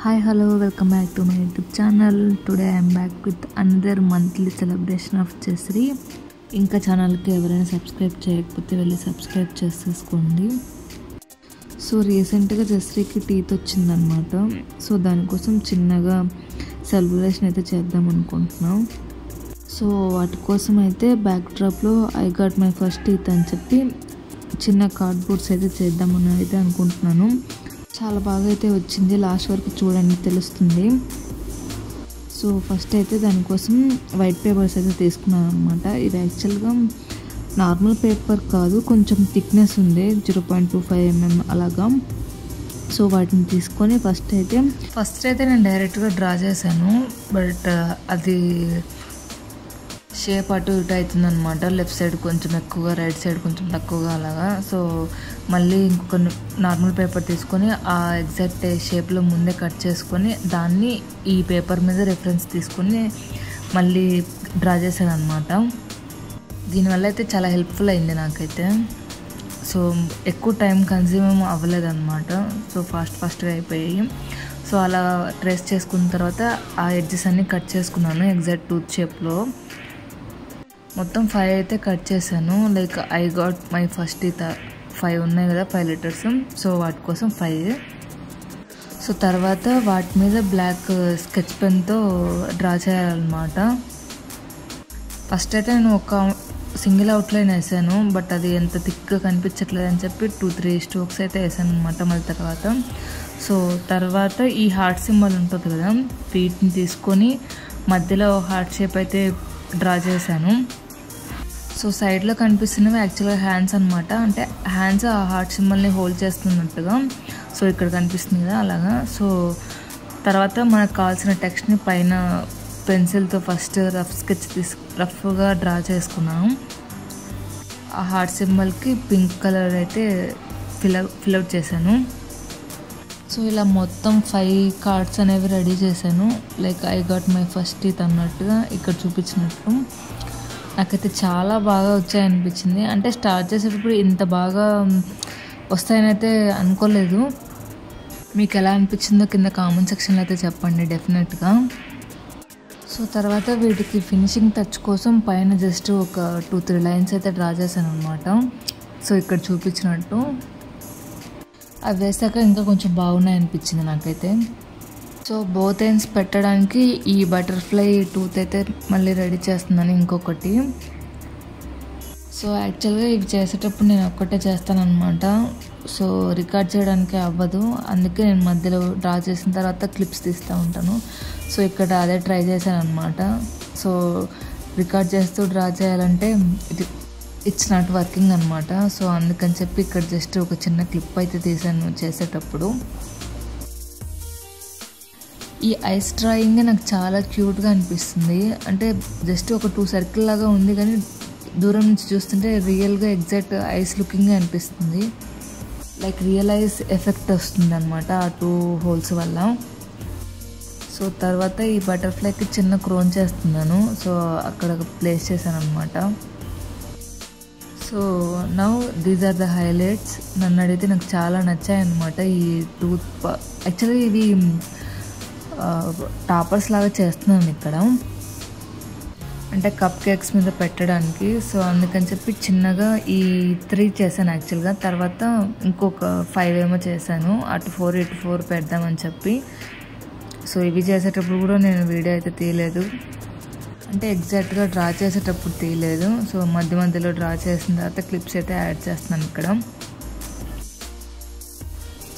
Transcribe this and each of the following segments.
Hi, hello, welcome back to my YouTube channel. Today I am back with another monthly celebration of Chesri. ఇంకా ఛానల్కి ఎవరైనా subscribe చేయకపోతే వెళ్ళి subscribe చేసేసుకోండి. So రీసెంట్గా జస్రీకి టీత్ వచ్చిందనమాట. సో దానికోసం చిన్నగా సెలబ్రేషన్ అయితే చేద్దాం అనుకుంటున్నాం. సో వాటి కోసం అయితే బ్యాక్ డ్రాప్లో I got my first teeth అని చెప్పి చిన్న కార్డ్బోర్డ్స్ అయితే చేద్దామని అయితే అనుకుంటున్నాను. చాలా బాగా అయితే వచ్చింది, లాస్ట్ వరకు చూడండి తెలుస్తుంది. సో ఫస్ట్ అయితే దానికోసం వైట్ పేపర్స్ అయితే తీసుకున్నాను అనమాట. ఇది యాక్చువల్గా నార్మల్ పేపర్ కాదు, కొంచెం థిక్నెస్ ఉంది, 0.25 mm అలాగా. సో వాటిని తీసుకొని ఫస్ట్ అయితే నేను డైరెక్ట్గా డ్రా చేశాను. బట్ అది షేప్ అటు ఇటు అవుతుంది అనమాట. లెఫ్ట్ సైడ్ కొంచెం ఎక్కువగా, రైట్ సైడ్ కొంచెం తక్కువగా అలాగా. సో మళ్ళీ ఇంకొక నార్మల్ పేపర్ తీసుకొని ఆ ఎగ్జాక్ట్ షేప్లో ముందే కట్ చేసుకొని దాన్ని ఈ పేపర్ మీద రెఫరెన్స్ తీసుకొని మళ్ళీ డ్రా చేశాను అనమాట. దీనివల్ల అయితే చాలా హెల్ప్ఫుల్ అయింది నాకైతే. సో ఎక్కువ టైం కన్జ్యూమ్ అవ్వలేదు అనమాట. సో ఫాస్ట్గా అయిపోయాయి. సో అలా ట్రేస్ చేసుకున్న తర్వాత ఆ ఎడ్జెస్ అన్నీ కట్ చేసుకున్నాను ఎగ్జాక్ట్ టూత్ షేప్లో. మొత్తం 5 అయితే కట్ చేశాను. Like I got my first teeth 5 ఉన్నాయి కదా, 5 లెటర్స్. సో వాటి కోసం 5. సో తర్వాత వాటి మీద బ్లాక్ స్కెచ్ పెన్తో డ్రా చేయాలన్నమాట. ఫస్ట్ అయితే నేను ఒక సింగిల్ అవుట్లైన్ వేసాను, బట్ అది ఎంత థిక్గా కనిపించట్లేదు అని చెప్పి 2-3 స్ట్రోక్స్ అయితే వేసాను అనమాట. మళ్ళీ తర్వాత ఈ హార్ట్ సింబల్ ఉంటుంది కదా, వీటిని తీసుకొని మధ్యలో హార్ట్ షేప్ అయితే డ్రా చేశాను. సో సైడ్లో కనిపిస్తున్నవి యాక్చువల్గా హ్యాండ్స్ అనమాట. అంటే హ్యాండ్స్ ఆ హార్ట్ సింబల్ని హోల్డ్ చేస్తున్నట్టుగా. సో ఇక్కడ కనిపిస్తుంది కదా అలాగా. సో తర్వాత మనకు కావాల్సిన టెక్స్ట్ని పైన పెన్సిల్తో ఫస్ట్ రఫ్గా డ్రా చేసుకున్నాను. ఆ హార్ట్ సింబల్కి పింక్ కలర్ అయితే ఫిల్అవుట్ చేశాను. సో ఇలా మొత్తం 5 కార్డ్స్ అనేవి రెడీ చేశాను. Like I got my first teeth అన్నట్టుగా ఇక్కడ చూపించినట్టు. నాకైతే చాలా బాగా వచ్చాయనిపించింది. అంటే స్టార్ట్ చేసేటప్పుడు ఇంత బాగా వస్తాయని అయితే అనుకోలేదు. మీకు ఎలా అనిపించిందో కింద కామెంట్ సెక్షన్లో అయితే చెప్పండి డెఫినెట్గా. సో తర్వాత వీటికి ఫినిషింగ్ టచ్ కోసం పైన జస్ట్ ఒక 2-3 లైన్స్ అయితే డ్రా చేశాను అనమాట. సో ఇక్కడ చూపించినట్టు అవి వేసాక ఇంకా కొంచెం బాగున్నాయి అనిపించింది నాకైతే. సో బోత్ ఎండ్స్ పెట్టడానికి ఈ బటర్ఫ్లై టూత్ అయితే మళ్ళీ రెడీ చేస్తున్నాను ఇంకొకటి. సో యాక్చువల్గా ఇవి చేసేటప్పుడు నేను ఒక్కటే చేస్తానన్నమాట. సో రికార్డ్ చేయడానికి అవ్వదు, అందుకే నేను మధ్యలో డ్రా చేసిన తర్వాత క్లిప్స్ తీస్తూ ఉంటాను. సో ఇక్కడ అదే ట్రై చేశాను అనమాట. సో రికార్డ్ చేస్తూ డ్రా చేయాలంటే ఇట్స్ నాట్ వర్కింగ్ అనమాట. సో అందుకని చెప్పి ఇక్కడ జస్ట్ ఒక చిన్న క్లిప్ అయితే తీసాను చేసేటప్పుడు. ఈ ఐస్ డ్రాయింగ్ నాకు చాలా క్యూట్గా అనిపిస్తుంది. అంటే జస్ట్ ఒక 2 సర్కిల్ లాగా ఉంది, కానీ దూరం నుంచి చూస్తుంటే రియల్గా ఎగ్జాక్ట్ ఐస్ లుకింగ్గా అనిపిస్తుంది. లైక్ రియల్ ఐస్ ఎఫెక్ట్ వస్తుంది అనమాట ఆ 2 హోల్స్ వల్ల. సో తర్వాత ఈ బటర్ఫ్లైకి చిన్న క్రోన్ చేస్తున్నాను. సో అక్కడ ప్లేస్ చేశాను అనమాట. So now these are the highlights. నన్ను అడిగితే నాకు చాలా నచ్చాయి అనమాట ఈ టూత్. యాక్చువల్లీ ఇవి టాపర్స్ లాగా చేస్తున్నాను ఇక్కడ, అంటే కప్ కేక్స్ మీద పెట్టడానికి. సో అందుకని చెప్పి చిన్నగా ఈ 3 చేశాను యాక్చువల్గా. తర్వాత ఇంకొక 5 ఏమో చేశాను, అటు 4 ఇటు 4 పెడదామని చెప్పి. సో ఇవి చేసేటప్పుడు కూడా నేను వీడియో అయితే తీయలేదు, అంటే ఎగ్జాక్ట్గా డ్రా చేసేటప్పుడు తీయలేదు. సో మధ్యలో డ్రా చేసిన తర్వాత క్లిప్స్ అయితే యాడ్ చేస్తున్నాను ఇక్కడ.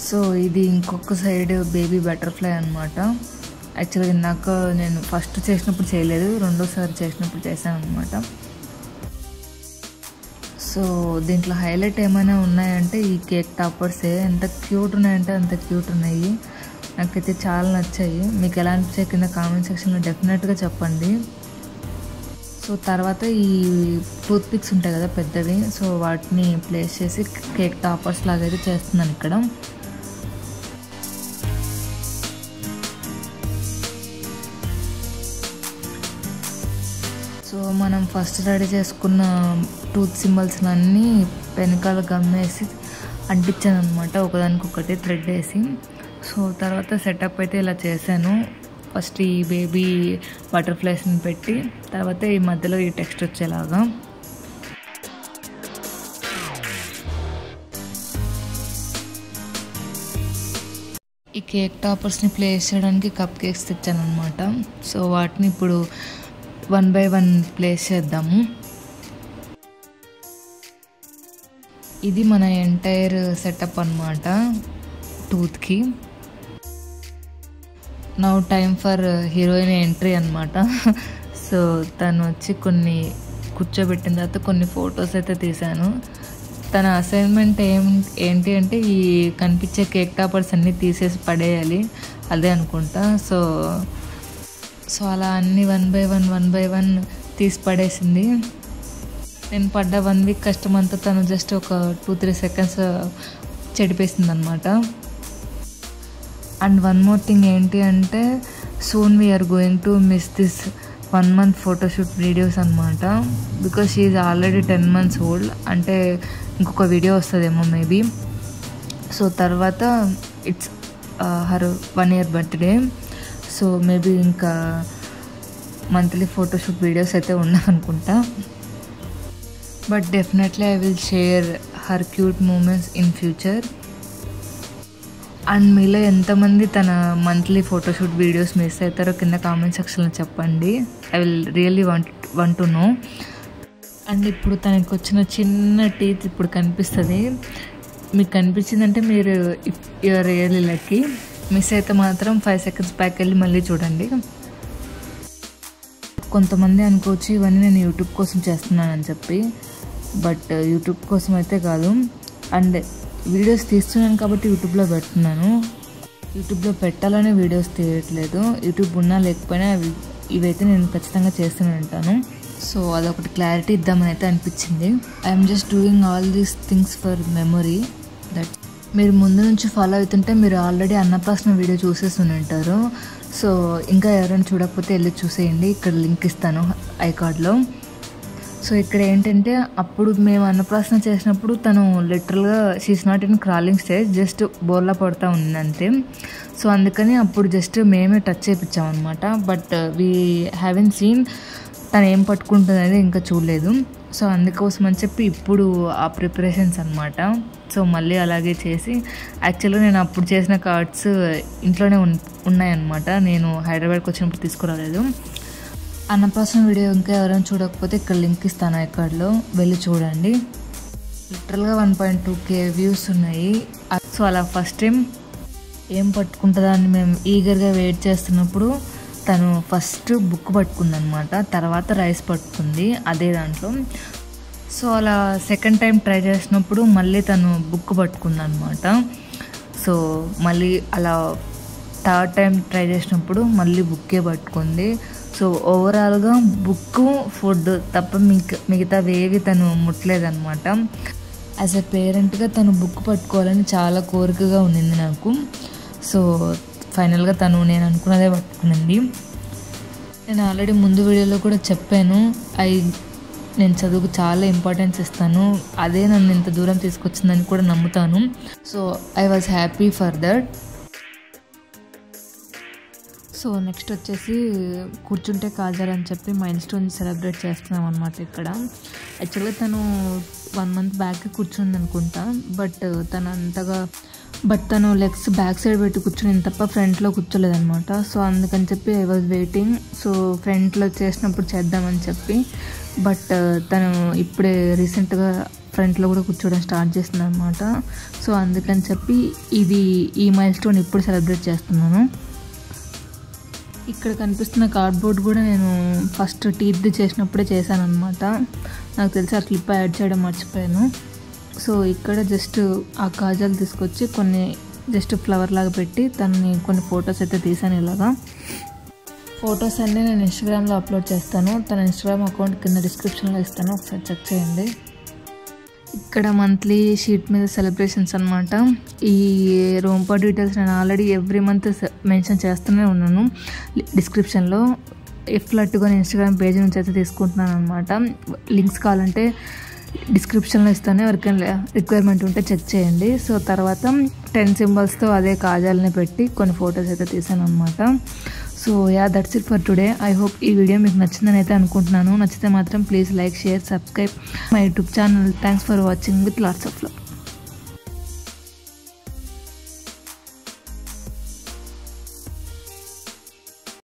సో ఇది ఇంకొక సైడ్ బేబీ బటర్ఫ్లై అనమాట. యాక్చువల్గా ఇందాక నేను ఫస్ట్ చేసినప్పుడు చేయలేదు, రెండోసారి చేసినప్పుడు చేశాను అనమాట. సో దీంట్లో హైలైట్ ఏమైనా ఉన్నాయంటే ఈ కేక్ టాపర్సే. ఎంత క్యూట్ ఉన్నాయంటే అంత క్యూట్ ఉన్నాయి. నాకైతే చాలా నచ్చాయి. మీకు ఎలా అనిపించాయి కింద కామెంట్ సెక్షన్లో డెఫినెట్గా చెప్పండి. సో తర్వాత ఈ టూత్ పిక్స్ ఉంటాయి కదా పెద్దవి, సో వాటిని ప్లేస్ చేసి కేక్ టాపర్స్ లాగా అయితే చేస్తున్నాను ఇక్కడ. సో మనం ఫస్ట్ రెడీ చేసుకున్న టూత్ సింబల్స్ అన్నీ వెనకాల గమ్మేసి అంటించాను అనమాట, ఒకదానికొకటి థ్రెడ్ వేసి. సో సో తర్వాత సెటప్ అయితే ఇలా చేశాను. ఫస్ట్ ఈ బేబీ బటర్ఫ్లైస్ని పెట్టి తర్వాత ఈ మధ్యలో ఈ టెక్స్ట్ వచ్చేలాగా. ఈ కేక్ టాపర్స్ని ప్లేస్ చేయడానికి కప్ కేక్స్ తెచ్చాను అనమాట. సో వాటిని ఇప్పుడు 1 by 1 ప్లేస్ చేద్దాము. ఇది మన ఎంటైర్ సెటప్ అనమాట టూత్కి. Now time for heroine entry అనమాట. సో తను వచ్చి కొన్ని కూర్చోబెట్టిన తర్వాత కొన్ని ఫొటోస్ అయితే తీశాను. తన అసైన్మెంట్ ఏంటి అంటే ఈ కనిపించే కేక్ టాపర్స్ అన్నీ తీసేసి పడేయాలి అదే అనుకుంటా. సో అలా అన్నీ 1 by 1 తీసి పడేసింది. నేను పడ్డ 1 week కష్టం అంతా తను జస్ట్ ఒక 2-3 seconds చెడిపేసింది అనమాట. అండ్ వన్ మోర్ థింగ్ ఏంటి అంటే soon we are going to miss this 1 month photoshoot videos అనమాట. Because she is already 10 months old. అంటే ఇంకొక వీడియో వస్తుందేమో మేబీ. సో తర్వాత it's her 1 year birthday. So maybe ఇంకా మంత్లీ ఫోటోషూట్ వీడియోస్ అయితే ఉన్నాయనుకుంటా. But definitely I will share her cute moments in future. And మీలో ఎంతమంది తన మంత్లీ ఫోటోషూట్ వీడియోస్ మిస్ అవుతారో కింద కామెంట్ సెక్షన్లో చెప్పండి. I will really want to know. And ఇప్పుడు తనకి వచ్చిన చిన్న టీత్ ఇప్పుడు కనిపిస్తుంది. మీకు కనిపించిందంటే మీరు యూఆర్ రియల్లీ లక్కీ. మిస్ అయితే మాత్రం 5 seconds బ్యాక్ వెళ్ళి మళ్ళీ చూడండి. కొంతమంది అనుకోవచ్చు ఇవన్నీ నేను యూట్యూబ్ కోసం చేస్తున్నానని చెప్పి. బట్ యూట్యూబ్ కోసం అయితే కాదు. అండ్ వీడియోస్ తీస్తున్నాను కాబట్టి యూట్యూబ్లో పెడుతున్నాను. యూట్యూబ్లో పెట్టాలనే వీడియోస్ తీయట్లేదు. యూట్యూబ్ ఉన్నా లేకపోయినా ఇవైతే నేను ఖచ్చితంగా చేస్తూనే ఉంటాను. సో అదొకటి క్లారిటీ ఇద్దామని అయితే అనిపించింది. I'm just doing all these things for memory. That మీరు ముందు నుంచి ఫాలో అవుతుంటే మీరు ఆల్రెడీ అన్నప్రాసన వీడియో చూసేసి ఉంటారు. సో ఇంకా ఎవరైనా చూడకపోతే వెళ్ళి చూసేయండి. ఇక్కడ లింక్ ఇస్తాను ఐకార్డ్లో. సో ఇక్కడ ఏంటంటే అప్పుడు మేము అన్నప్రాసన చేసినప్పుడు తను లిటరల్గా she's not in crawling stage, just బోర్లా పడుతూ ఉంది అంతే. సో అందుకని అప్పుడు జస్ట్ మేమే టచ్ చేయించాం అనమాట. బట్ వీ హ్యావెన్ సీన్ తను ఏం పట్టుకుంటుంది అనేది ఇంకా చూడలేదు. సో అందుకోసం అని చెప్పి ఇప్పుడు ఆ ప్రిపరేషన్స్ అనమాట. సో మళ్ళీ అలాగే చేసి యాక్చువల్గా నేను అప్పుడు చేసిన కార్డ్స్ ఇంట్లోనే ఉన్నాయన్నమాట. నేను హైదరాబాద్కి వచ్చినప్పుడు తీసుకురాలేదు. అన్నప్రాసన వీడియో ఇంకా ఎవరైనా చూడకపోతే ఇక్కడ లింక్ ఇస్తాను ఐకార్డ్లో, వెళ్ళి చూడండి. లిటరల్గా 1.2K వ్యూస్ ఉన్నాయి. సో అలా ఫస్ట్ టైం ఏం పట్టుకుంటుందా అని మేము ఈగర్గా వెయిట్ చేస్తున్నప్పుడు తను ఫస్ట్ బుక్ పట్టుకుందనమాట. తర్వాత రైస్ పట్టుకుంది అదే దాంట్లో. సో అలా సెకండ్ టైం ట్రై చేసినప్పుడు మళ్ళీ తను బుక్ పట్టుకుందనమాట. సో మళ్ళీ అలా థర్డ్ టైం ట్రై చేసినప్పుడు మళ్ళీ బుక్కే పట్టుకుంది. సో ఓవరాల్గా బుక్, ఫుడ్ తప్ప మిగతావి ఏవి తను ముట్టలేదన్నమాట. యాజ్ ఎ పేరెంట్గా తను బుక్ పట్టుకోవాలని చాలా కోరికగా ఉండింది నాకు. సో ఫైనల్గా తను నేను అనుకున్నదే పట్టుకునింది. నేను ఆల్రెడీ ముందు వీడియోలో కూడా చెప్పాను, నేను చదువుకు చాలా ఇంపార్టెన్స్ ఇస్తాను, అదే నన్ను ఇంత దూరం తీసుకొచ్చిందని కూడా నమ్ముతాను. So I was happy for that. So next వచ్చేసి కూర్చుంటే కాజల్ అని చెప్పి మైల్ స్టోన్ సెలబ్రేట్ చేస్తున్నాం అనమాట ఇక్కడ. యాక్చువల్గా తను 1 month బ్యాక్ కూర్చుంది అనుకుంటా. బట్ తను లెగ్స్ బ్యాక్ సైడ్ పెట్టి కూర్చుని తప్ప ఫ్రంట్లో కూర్చోలేదనమాట. సో అందుకని చెప్పి ఐ వాజ్ వెయిటింగ్. సో ఫ్రంట్లో చేసినప్పుడు చేద్దామని చెప్పి, బట్ తను ఇప్పుడే రీసెంట్గా ఫ్రంట్లో కూడా కూర్చోవడం స్టార్ట్ చేసింది అనమాట. సో అందుకని చెప్పి ఈ మైల్ స్టోన్ ఇప్పుడు సెలబ్రేట్ చేస్తున్నాను. ఇక్కడ కనిపిస్తున్న కార్డ్బోర్డ్ కూడా నేను ఫస్ట్ టీత్ చేసినప్పుడే చేశాను అనమాట. నాకు తెలిసి ఆ క్లిప్ యాడ్ చేయడం మర్చిపోయాను. సో ఇక్కడ జస్ట్ ఆ కాజల్ తీసుకొచ్చి కొన్ని జస్ట్ ఫ్లవర్ లాగా పెట్టి తనని కొన్ని ఫొటోస్ అయితే తీసాను. ఇలాగా ఫొటోస్ అన్నీ నేను ఇన్స్టాగ్రామ్లో అప్లోడ్ చేస్తాను. తన ఇన్స్టాగ్రామ్ అకౌంట్ కింద డిస్క్రిప్షన్లో ఇస్తాను, ఒకసారి చెక్ చేయండి. ఇక్కడ మంత్లీ షీట్ మీద సెలబ్రేషన్స్ అనమాట. ఈ రోంపా డీటెయిల్స్ నేను ఆల్రెడీ ఎవ్రీ మంత్ మెన్షన్ చేస్తూనే ఉన్నాను డిస్క్రిప్షన్లో. ఇఫ్లట్టుగా ఇన్స్టాగ్రామ్ పేజ్ నుంచి అయితే తీసుకుంటున్నాను అనమాట. లింక్స్ కావాలంటే డిస్క్రిప్షన్లో ఇస్తాను, ఎవరికైనా రిక్వైర్మెంట్ ఉంటే చెక్ చేయండి. సో తర్వాత 10 సింబల్స్తో అదే కాజల్ని పెట్టి కొన్ని ఫొటోస్ అయితే తీసాను అనమాట. So that's it for today. I hope ఈ వీడియో మీకు నచ్చిందని అయితే అనుకుంటున్నాను. నచ్చితే మాత్రం please like, share, subscribe my YouTube channel. Thanks for watching with lots of love.